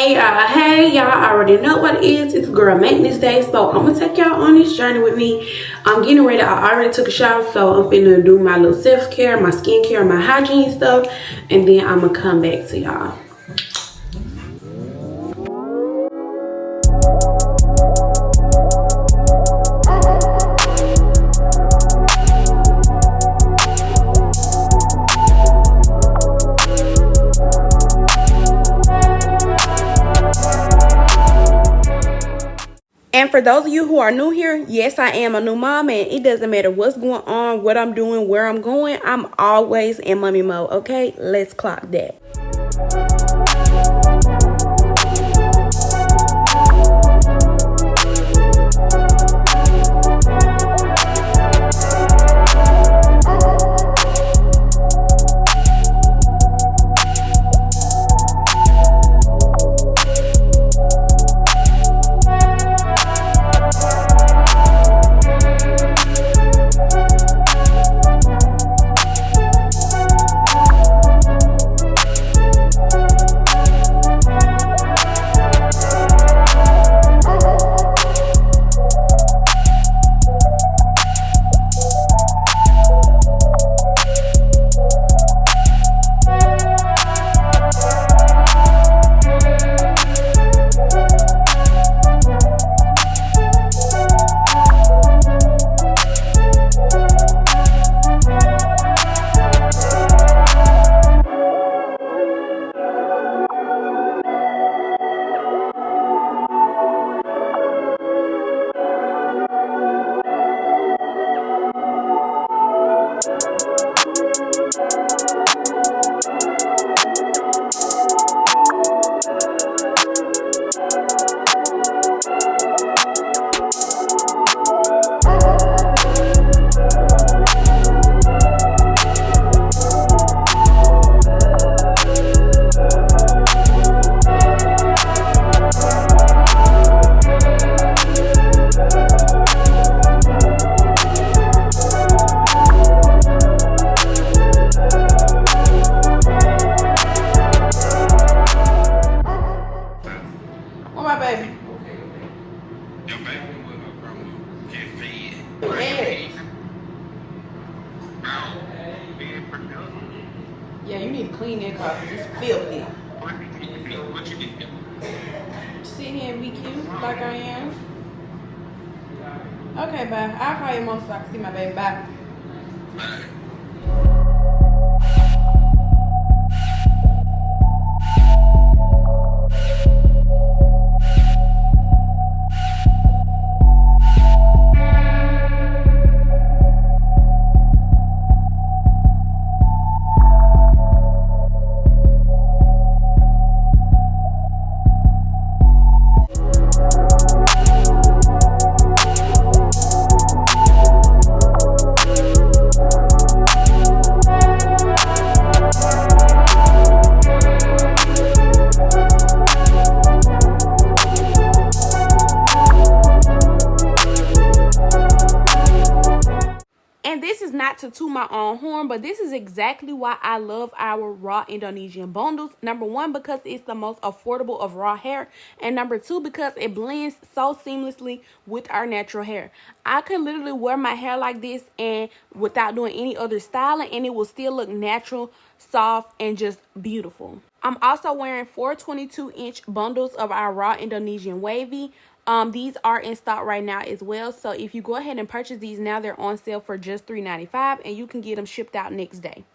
Hey y'all, I already know what it is. It's girl maintenance day, so I'm gonna take y'all on this journey with me. I'm getting ready. I already took a shower, so I'm finna do my little self-care, my skincare, my hygiene stuff, and then I'm gonna come back to y'all. And for those of you who are new here, yes, I am a new mom, and it doesn't matter what's going on, what I'm doing, where I'm going. I'm always in mommy mode, okay? Let's clock that. Yeah, you need to clean that car because it's filthy. Sit here and be cute like I am. Okay, bye. I'll call your mom so I can see my baby. Bye. Not to toot my own horn, but this is exactly why I love our raw Indonesian bundles. Number one, because it's the most affordable of raw hair, and number two, because it blends so seamlessly with our natural hair. I can literally wear my hair like this and without doing any other styling, and it will still look natural, soft, and just beautiful. I'm also wearing 4 22-inch bundles of our raw Indonesian wavy. These are in stock right now as well. So if you go ahead and purchase these now, they're on sale for just $3.95, and you can get them shipped out next day.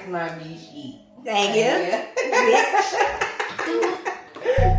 my beach eat. Thank you.